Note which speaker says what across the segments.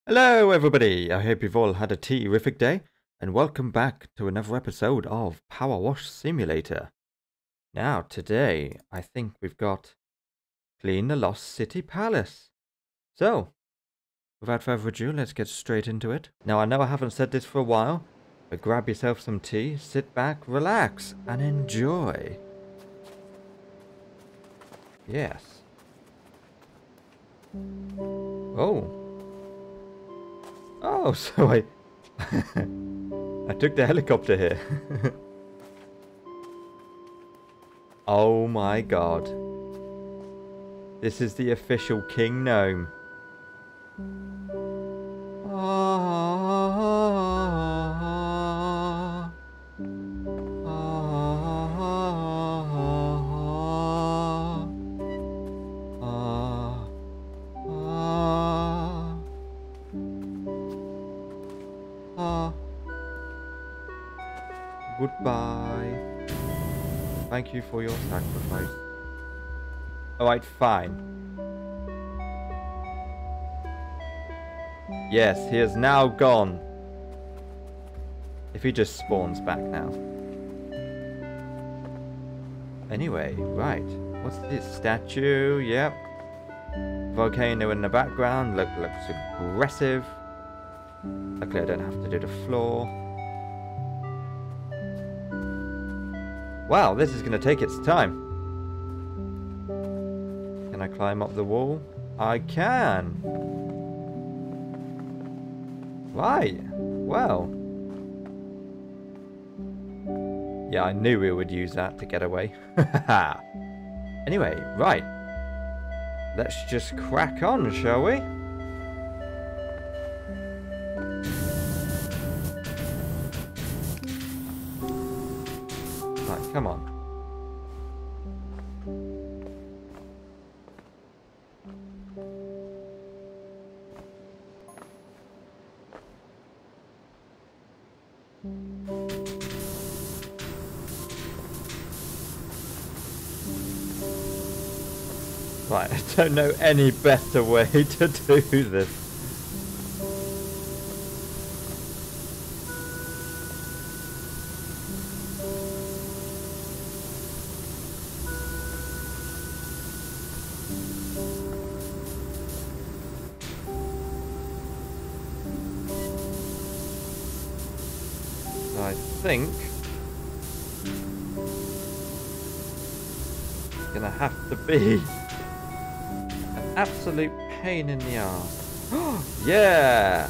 Speaker 1: Hello everybody, I hope you've all had a terrific day, and welcome back to another episode of PowerWash Simulator. Now today, I think we've got Clean the Lost City Palace. So, without further ado, let's get straight into it. Now I know I haven't said this for a while, but grab yourself some tea, sit back, relax, and enjoy. Yes. Oh. Oh, so I took the helicopter here. Oh my god. This is the official King Gnome. Goodbye. Thank you for your sacrifice. Alright, fine. Yes, he is now gone. If he just spawns back now. Anyway, right. What's this statue? Yep. Volcano in the background. Looks aggressive. Luckily I don't have to do the floor. Wow, this is going to take its time. Can I climb up the wall? I can. Right. Well. Yeah, I knew we would use that to get away. Anyway, right. Let's just crack on, shall we? Right, come on. Right, I don't know any better way to do this. I think it's gonna have to be an absolute pain in the arse. Yeah!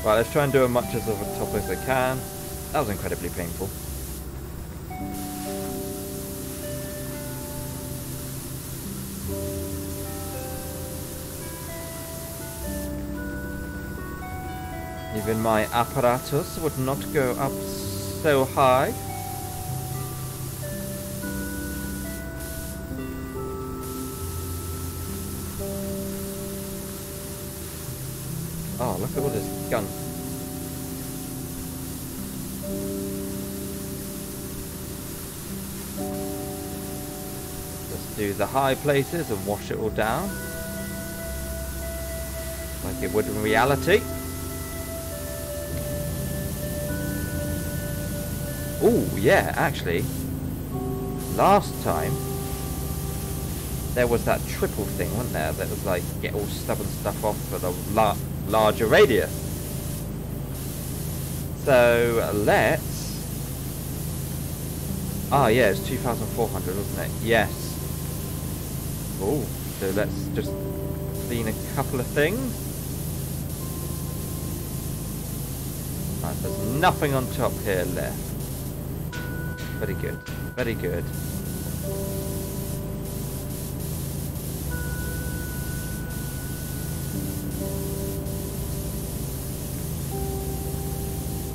Speaker 1: Right, let's try and do as much as of the top as I can. That was incredibly painful. Even my apparatus would not go up so high. Oh, look at all this gunk. Let's do the high places and wash it all down. Like it would in reality. Oh, yeah, actually, last time, there was that triple thing, wasn't there? That was like, get all stubborn stuff off for the larger radius. So, let's... Ah, yeah, it's 2,400, wasn't it? Yes. Oh, so let's just clean a couple of things. Right, there's nothing on top here left. Very good. Very good.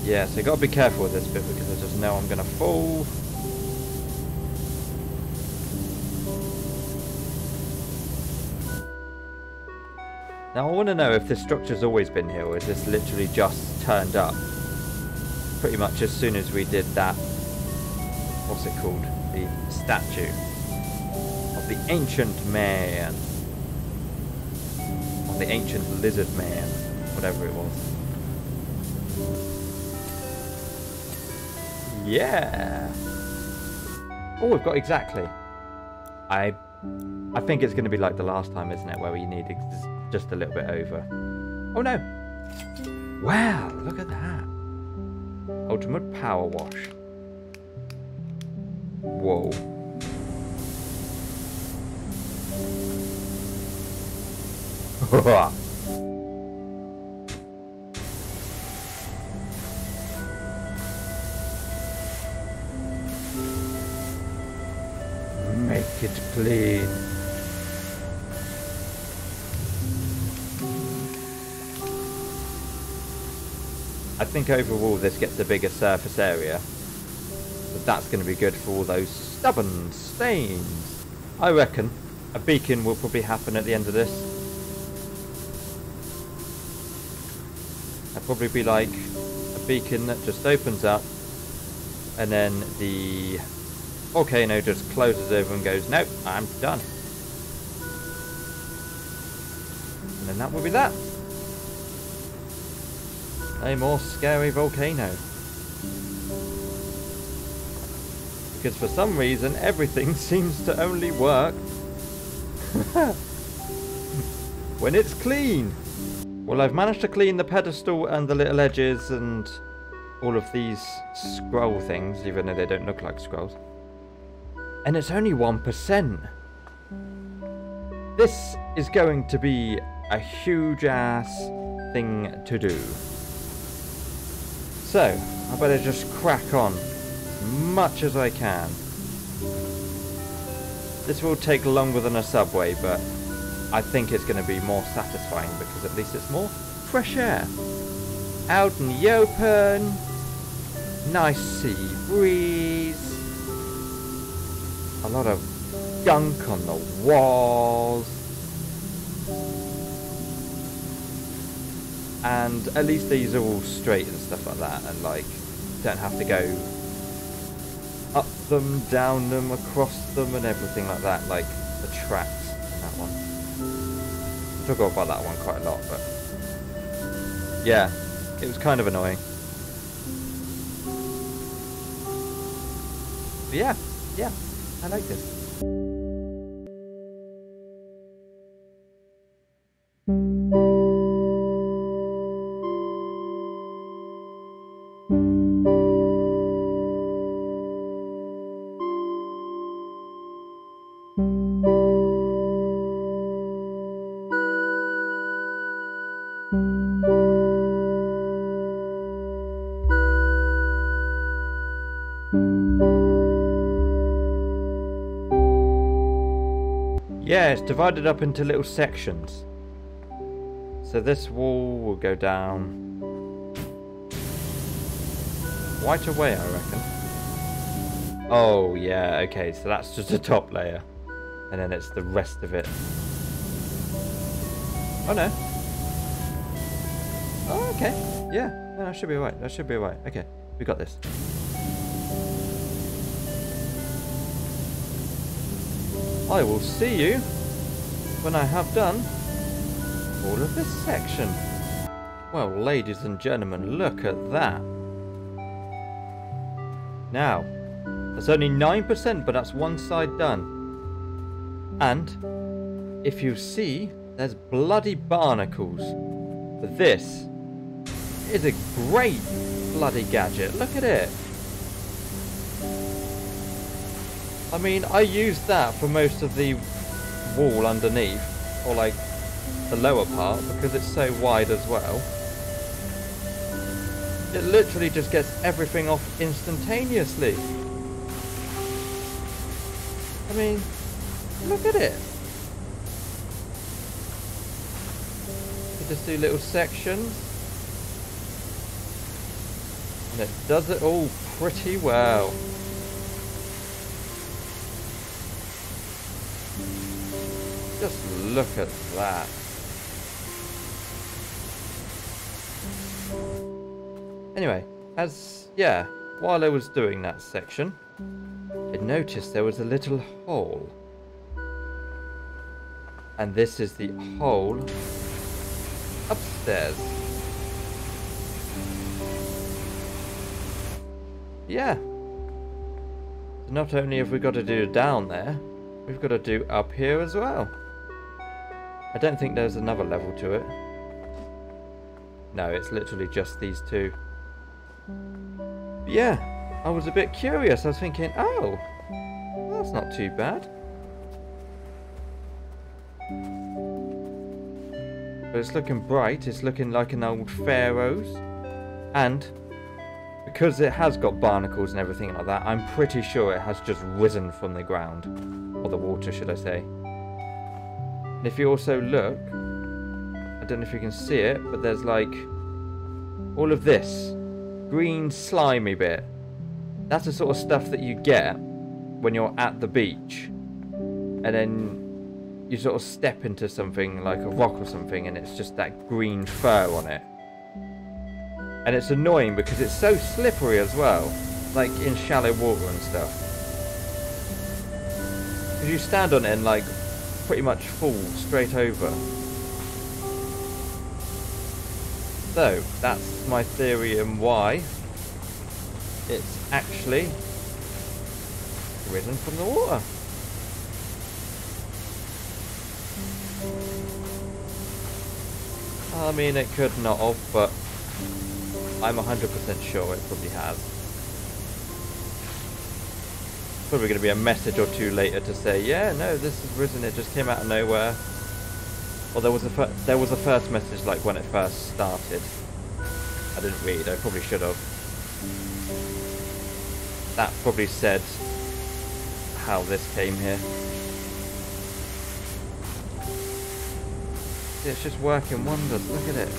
Speaker 1: Yeah, so you got to be careful with this bit because I just know I'm going to fall. Now I want to know if this structure's always been here or is this literally just turned up pretty much as soon as we did that. What's it called? The statue of the ancient man. the ancient lizard man, whatever it was. Yeah. Oh, we've got exactly. I think it's going to be like the last time, isn't it, where we need just a little bit over. Oh no! Wow, look at that. Ultimate power wash. Whoa. Make it clean. I think overall this gets a bigger surface area, but that's going to be good for all those stubborn stains. I reckon a beacon will probably happen at the end of this. That'll probably be like a beacon that just opens up and then the volcano just closes over and goes, nope, I'm done. And then that will be that. No more scary volcano. Because for some reason everything seems to only work when it's clean. Well, I've managed to clean the pedestal and the little edges and all of these scroll things, even though they don't look like scrolls. And it's only 1%. This is going to be a huge ass thing to do. So, I better just crack on as much as I can. This will take longer than a subway, but I think it's going to be more satisfying because at least it's more fresh air. Out in the open, nice sea breeze, a lot of gunk on the walls, and at least these are all straight and stuff like that, and like don't have to go up them, down them, across them and everything like that, like the tracks in that one. I forgot about that one quite a lot, but yeah, it was kind of annoying. But yeah, I like this. Yeah, it's divided up into little sections. So this wall will go down quite a way, I reckon. Oh yeah, okay, so that's just the top layer. And then it's the rest of it. Oh no. Oh, okay. Yeah, no, that should be alright. That should be alright. Okay, we got this. I will see you when I have done all of this section. Well, ladies and gentlemen, look at that. Now, that's only 9%, but that's one side done. And if you see, there's bloody barnacles. But this is a great bloody gadget. Look at it. I mean, I used that for most of the wall underneath, or like the lower part, because it's so wide as well. It literally just gets everything off instantaneously. I mean, look at it. You just do little sections, and it does it all pretty well. Just look at that. Anyway, while I was doing that section, I noticed there was a little hole. And this is the hole upstairs. Yeah. So not only have we got to do down there, we've got to do up here as well. I don't think there's another level to it. No, it's literally just these two. But yeah, I was a bit curious. I was thinking, oh, that's not too bad. But it's looking bright. It's looking like an old Pharaoh's. And because it has got barnacles and everything like that, I'm pretty sure it has just risen from the ground. Or the water, should I say. And if you also look, I don't know if you can see it, but there's like all of this green slimy bit. That's the sort of stuff that you get when you're at the beach. And then you sort of step into something like a rock or something and it's just that green fur on it. And it's annoying because it's so slippery as well, like in shallow water and stuff. Because you stand on it and like pretty much fall straight over. So that's my theory on why it's actually risen from the water. I mean, it could not have, but I'm 100% sure it probably has. Probably going to be a message or two later to say, yeah, no, this is risen, it just came out of nowhere. Well, there was a first message like when it first started. I didn't read, I probably should have. That probably said how this came here. It's just working wonders, look at it.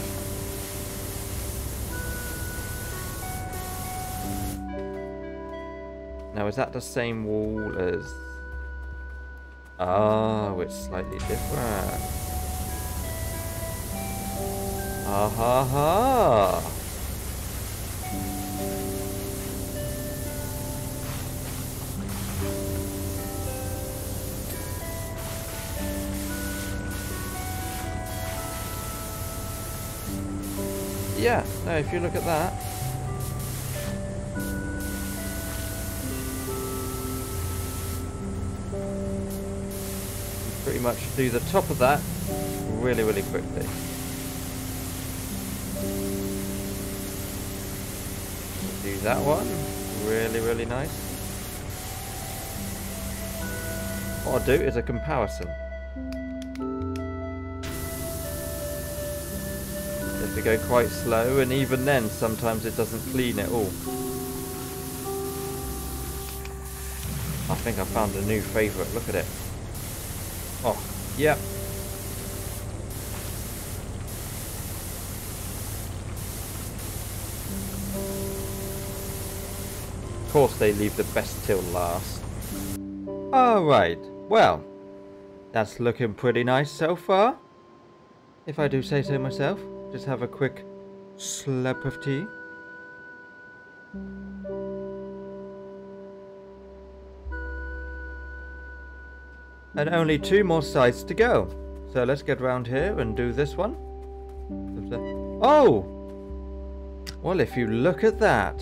Speaker 1: Now is that the same wall as... Oh, it's slightly different. Ah ha ha! Yeah, no, if you look at that. You pretty much do the top of that really, really quickly. Do that one. Really, really nice. What I'll do is a comparison. If we go quite slow, and even then sometimes it doesn't clean it all. I think I found a new favourite, look at it. Oh, yep. Of course they leave the best till last. Alright, well, that's looking pretty nice so far, if I do say so myself. Just have a quick slurp of tea. And only 2 more sides to go. So let's get around here and do this one. Oh! Well, if you look at that.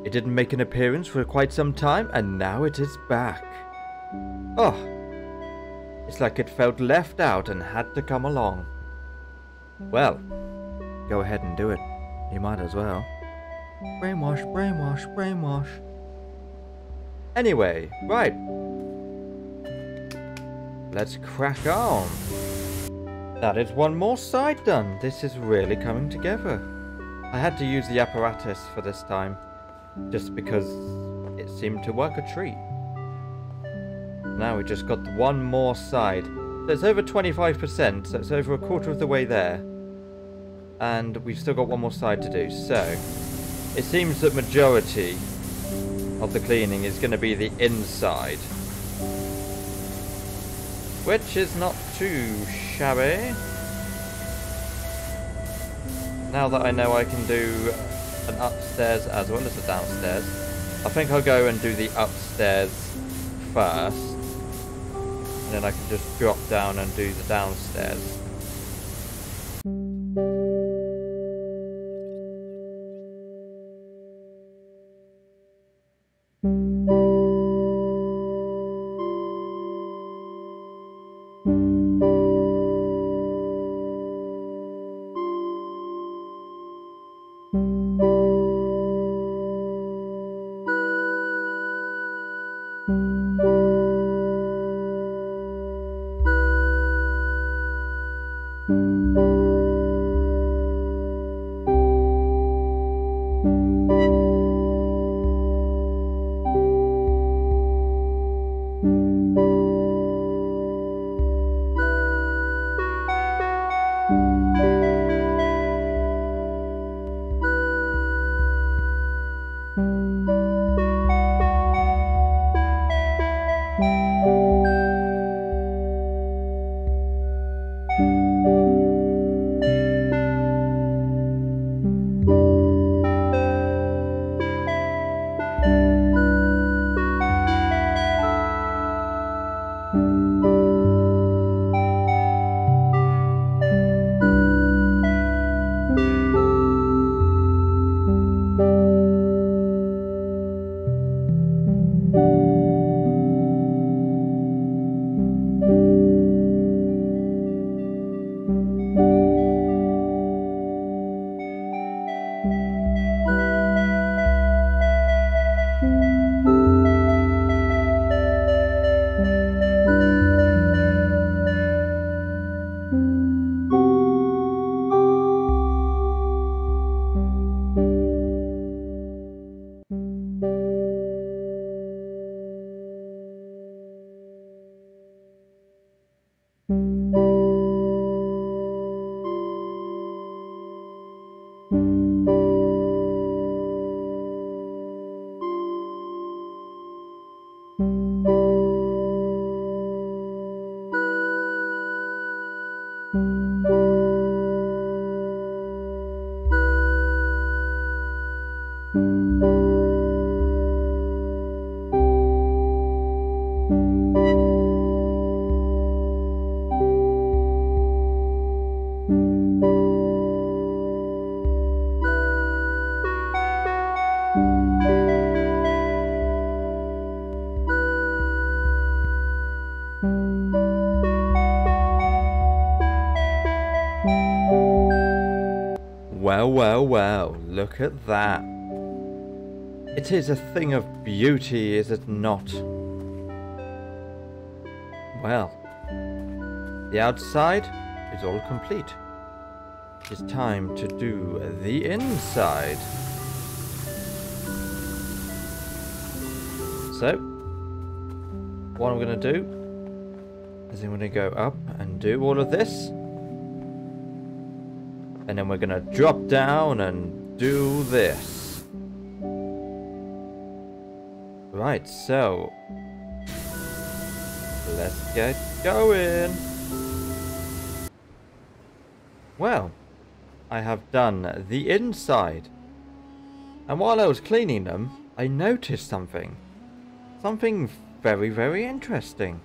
Speaker 1: It didn't make an appearance for quite some time, and now it is back. Oh! It's like it felt left out and had to come along. Well, go ahead and do it. You might as well. Brainwash, brainwash, brainwash. Anyway, right. Let's crack on. That is 1 more side done. This is really coming together. I had to use the apparatus for this time, just because it seemed to work a treat. Now we just got 1 more side. So it's over 25%, so it's over 1/4 of the way there. And we've still got 1 more side to do. So, it seems that majority of the cleaning is going to be the inside. Which is not too shabby. Now that I know I can do an upstairs as well as a downstairs, I think I'll go and do the upstairs first. And then I can just drop down and do the downstairs. Well, well, well, look at that. It is a thing of beauty, is it not? Well, the outside is all complete. It's time to do the inside. So, what I'm going to do is I'm going to go up and do all of this. And then we're going to drop down and do this. Right, so let's get going. Well, I have done the inside. And while I was cleaning them, I noticed something. Something very, very interesting.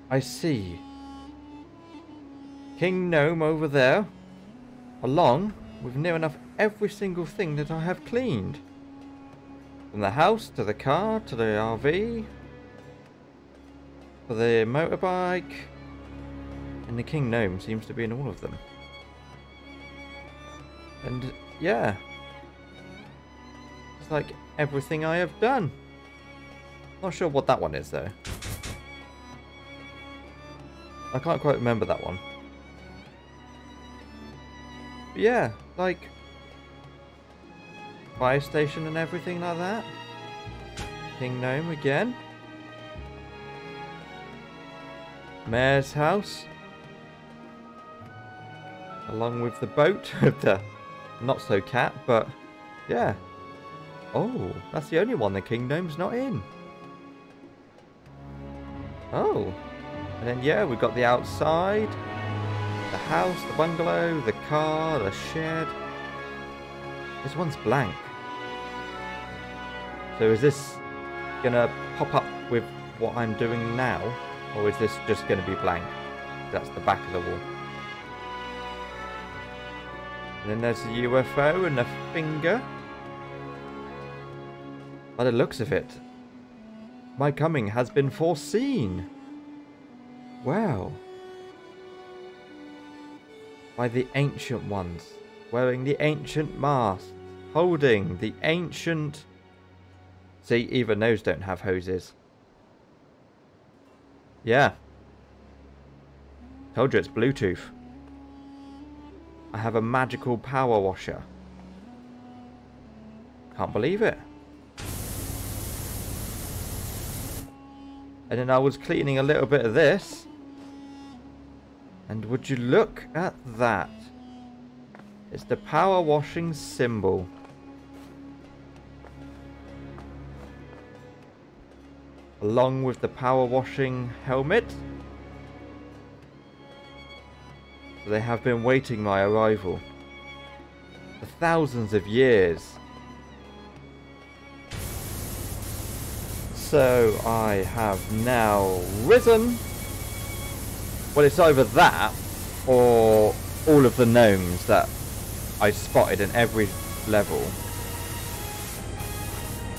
Speaker 1: I see King Gnome over there, along with near enough every single thing that I have cleaned. From the house, to the car, to the RV, to the motorbike. And the King Gnome seems to be in all of them. And yeah. It's like everything I have done. Not sure what that one is though. I can't quite remember that one. But yeah, like fire station and everything like that. King Gnome again. Mayor's house. Along with the boat with the not so cat, but yeah. Oh, that's the only one the King Gnome's not in. Oh. And then yeah, we've got the outside, the house, the bungalow, the car, the shed. This one's blank. So is this gonna pop up with what I'm doing now? Or is this just gonna be blank? That's the back of the wall. And then there's the UFO and the finger. By the looks of it, my coming has been foreseen. Wow. By the ancient ones, wearing the ancient masks, holding the ancient... See, even those don't have hoses. Yeah. Told you it's Bluetooth. I have a magical power washer. Can't believe it. And then I was cleaning a little bit of this. And would you look at that? It's the power washing symbol. Along with the power washing helmet. So they have been waiting my arrival for thousands of years. So I have now risen. Well, it's either that or all of the gnomes that I spotted in every level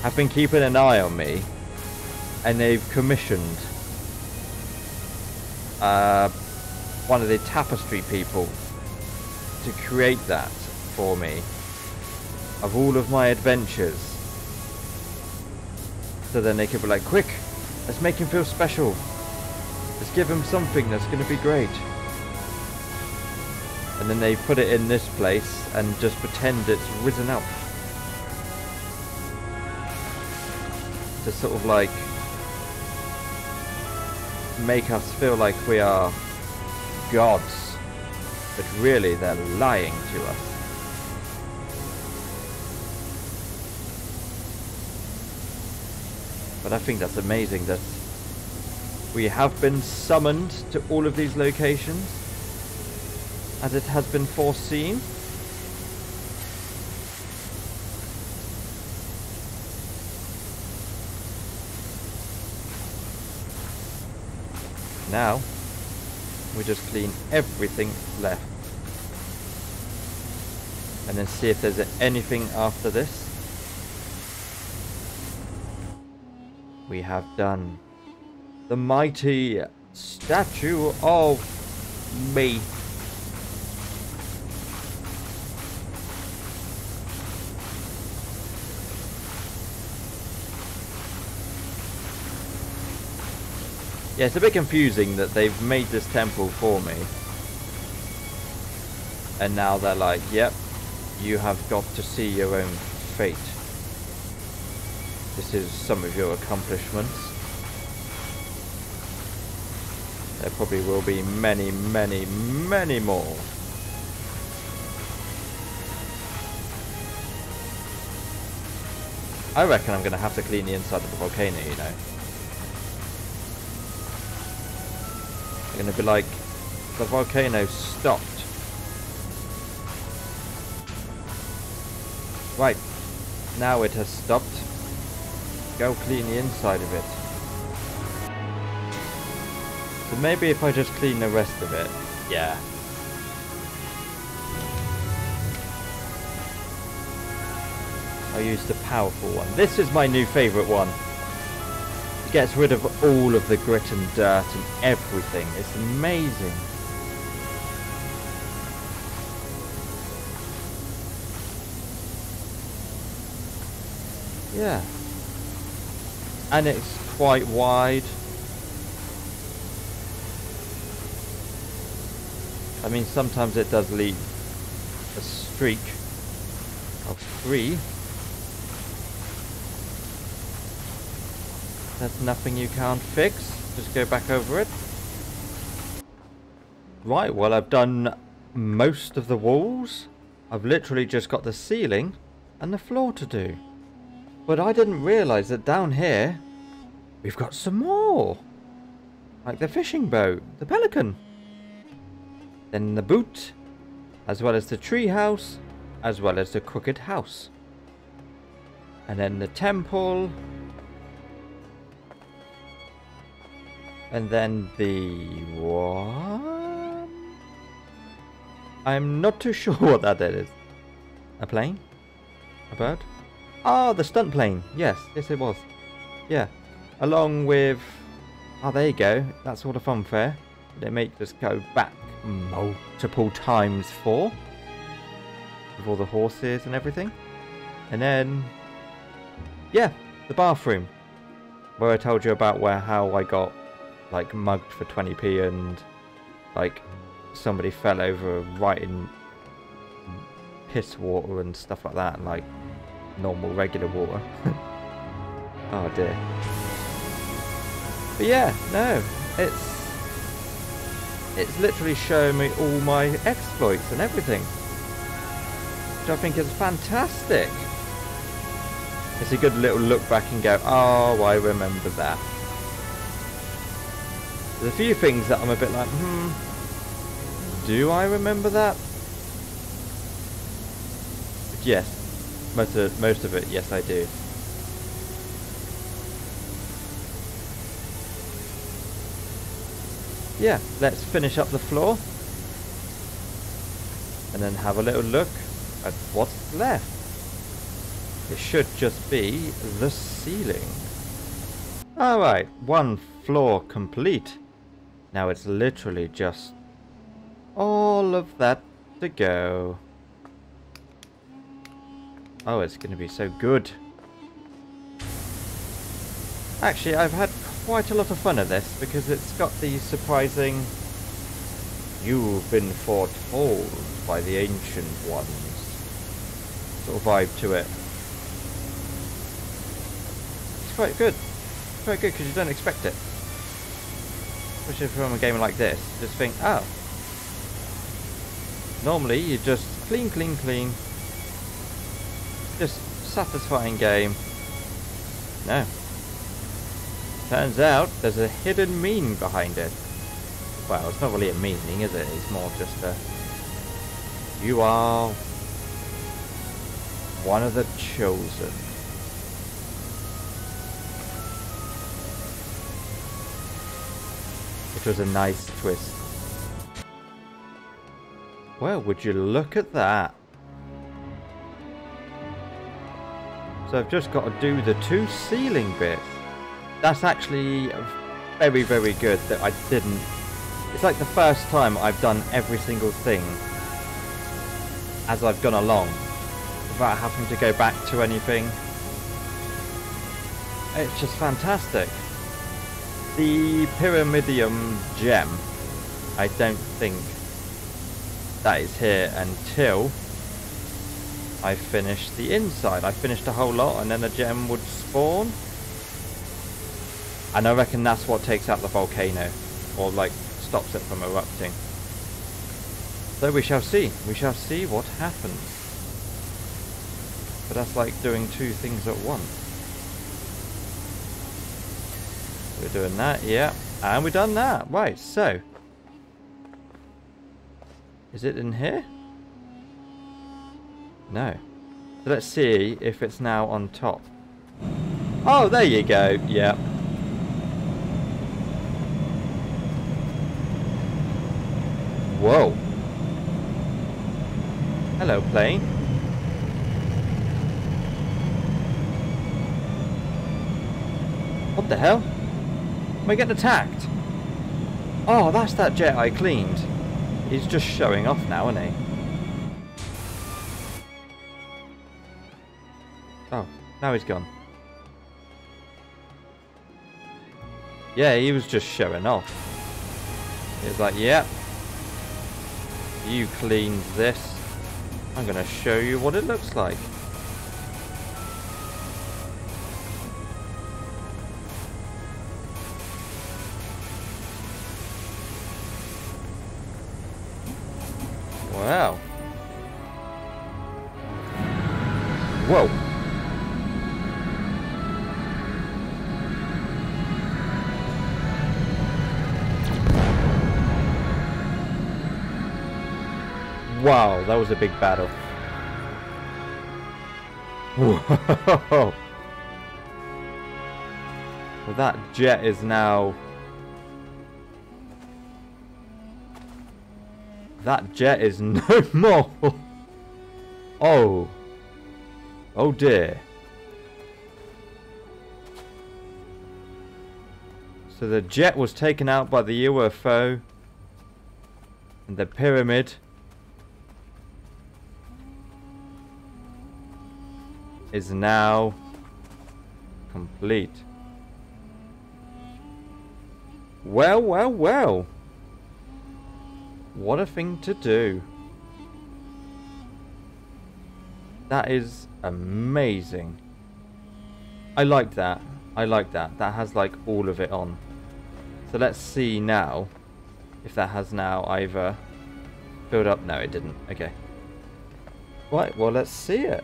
Speaker 1: have been keeping an eye on me, and they've commissioned one of the tapestry people to create that for me of all of my adventures. So then they could be like, quick, let's make him feel special. Let's give him something that's going to be great. And then they put it in this place and just pretend it's risen up. To sort of like make us feel like we are gods. But really they're lying to us. But I think that's amazing that we have been summoned to all of these locations as it has been foreseen. Now we just clean everything left and then see if there's anything after this. We have done the mighty statue of me. Yeah, it's a bit confusing that they've made this temple for me. And now they're like, yep, you have got to see your own fate. This is some of your accomplishments. There probably will be many, many, many more. I reckon I'm going to have to clean the inside of the volcano, you know. I'm going to be like, the volcano stopped. Right, now it has stopped. Go clean the inside of it. So maybe if I just clean the rest of it, yeah. I used the powerful one. This is my new favourite one. It gets rid of all of the grit and dirt and everything. It's amazing. Yeah. And it's quite wide. I mean, sometimes it does leave a streak of 3. There's nothing you can't fix. Just go back over it. Right, well, I've done most of the walls. I've literally just got the ceiling and the floor to do. But I didn't realise that down here we've got some more. Like the fishing boat, the pelican. Then the boot, as well as the tree house, as well as the crooked house. And then the temple. And then the what? I'm not too sure what that is. A plane? A bird? Ah, the stunt plane. Yes, yes it was. Yeah. Along with... Oh, there you go. That's all the funfair. They make us go back multiple times 4. With all the horses and everything. And then... Yeah, the bathroom. Where I told you about how I got, like, mugged for 20p and, like, somebody fell over right in piss water and stuff like that. And, like, normal, regular water. Oh, dear. But yeah, no, it's literally showing me all my exploits and everything, which I think is fantastic. It's a good little look back and go, oh, I remember that. There's a few things that I'm a bit like, do I remember that? But yes, most of it, yes, I do. Yeah, let's finish up the floor and then have a little look at what's left. It should just be the ceiling. Alright, one floor complete. Now it's literally just all of that to go. Oh, it's going to be so good. Actually, I've had quite a lot of fun at this because it's got the surprising "you've been foretold by the ancient ones" sort of vibe to it. It's quite good. It's quite good because you don't expect it. Especially from a game like this. You just think, oh. Normally you just clean, clean, clean. Just satisfying game. No. Turns out there's a hidden meaning behind it. Well, it's not really a meaning, is it? It's more just a... You are one of the chosen. Which was a nice twist. Well, would you look at that? So I've just got to do the 2 ceiling bits. That's actually very, very good that I didn't... It's like the first time I've done every single thing as I've gone along without having to go back to anything. It's just fantastic. The pyramidium gem, I don't think that is here until I finish the inside. I finished a whole lot and then a gem would spawn. And I reckon that's what takes out the volcano, or like stops it from erupting. So we shall see. We shall see what happens. But that's like doing two things at once. We're doing that, yeah. And we've done that. Right, so. Is it in here? No. So let's see if it's now on top. Oh, there you go. Yeah. Whoa. Hello, plane. What the hell? Am I getting attacked? Oh, that's that jet I cleaned. He's just showing off now, isn't he? Oh, now he's gone. Yeah, he was just showing off. He was like, yep. You cleaned this. I'm going to show you what it looks like. Wow. Whoa. Wow, that was a big battle. Whoa. Well, that jet is now... That jet is no more. Oh. Oh dear. So the jet was taken out by the UFO. And the pyramid is now complete. Well, well, well. What a thing to do. That is amazing. I like that. I like that. That has like all of it on. So let's see now if that has now either filled up. No, it didn't. Okay. Right, well, let's see it.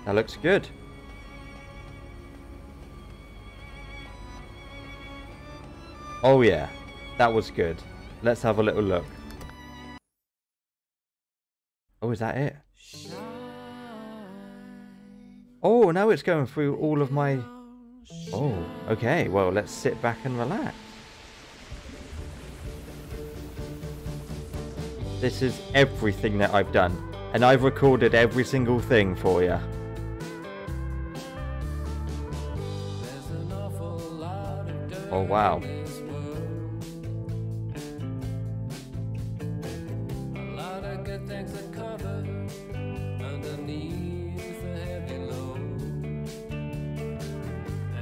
Speaker 1: That looks good. Oh yeah, that was good. Let's have a little look. Oh, is that it? Oh, now it's going through all of my... Oh, okay. Well, let's sit back and relax. This is everything that I've done. And I've recorded every single thing for you. Oh, wow.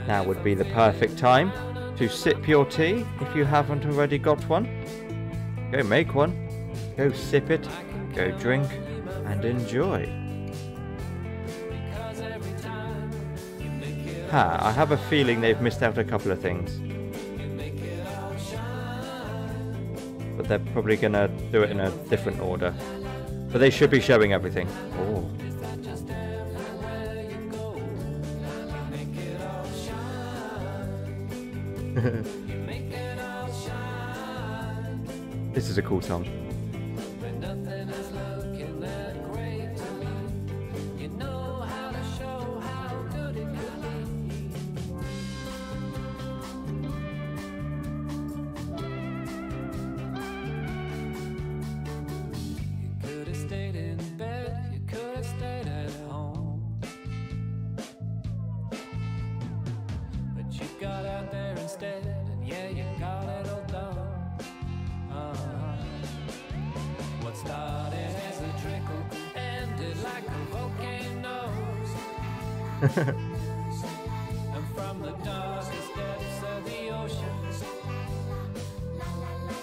Speaker 1: Now would be the perfect time to sip your tea if you haven't already got one. Go make one, go sip it, go drink and enjoy. I have a feeling they've missed out a couple of things. But they're probably gonna do it in a different order. But they should be showing everything. Oh. This is a cool song.
Speaker 2: from the darkest depths of the ocean,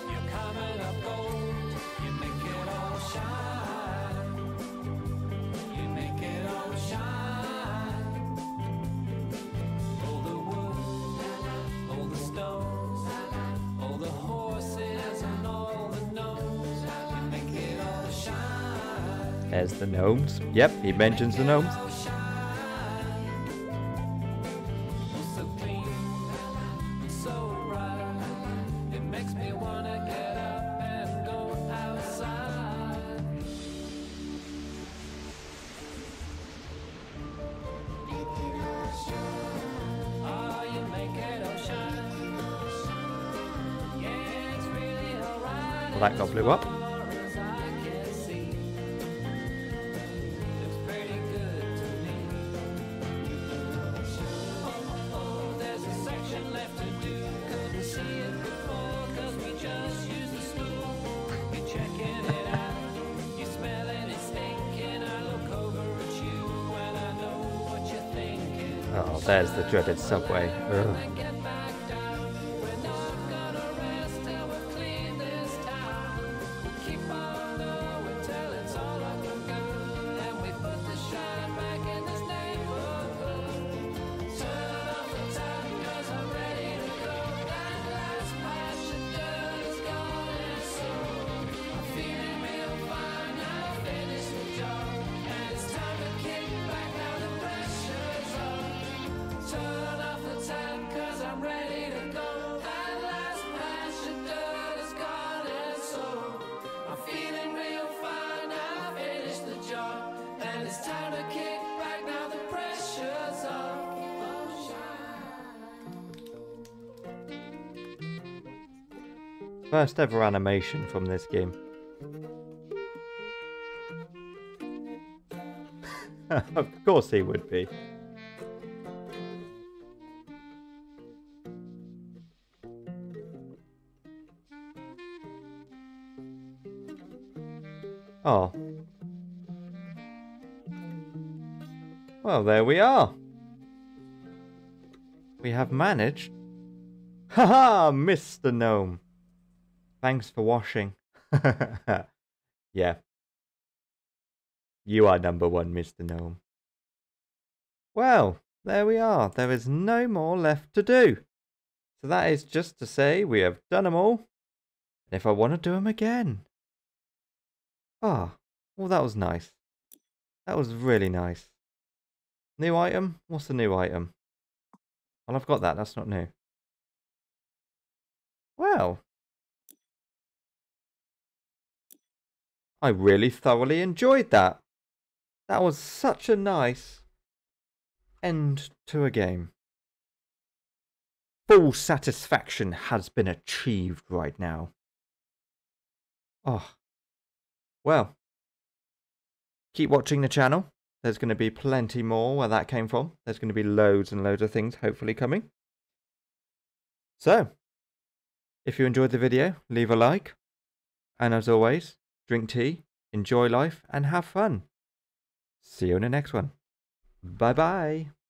Speaker 2: you're coming up gold. You make it all shine. You make it all shine. All the wood, all the stones, all the horses and all the gnomes. You make it all shine.
Speaker 1: There's the gnomes. Yep, he mentions the gnomes. Well, that got blew up. Oh, there's the dreaded subway. Ugh. First ever animation from this game. Of course he would be. Oh. Well, there we are. We have managed. Haha, Mr. Gnome. Thanks for washing. Yeah. You are number one, Mr. Gnome. Well, there we are. There is no more left to do. So that is just to say we have done them all. And if I want to do them again. Ah, well that was nice. That was really nice. New item? What's the new item? Well, I've got that. That's not new. Well. I really thoroughly enjoyed that. That was such a nice end to a game. Full satisfaction has been achieved right now. Oh. Well. Keep watching the channel. There's going to be plenty more where that came from. There's going to be loads and loads of things hopefully coming. So, if you enjoyed the video, leave a like. And as always, drink tea, enjoy life, and have fun. See you in the next one. Bye-bye.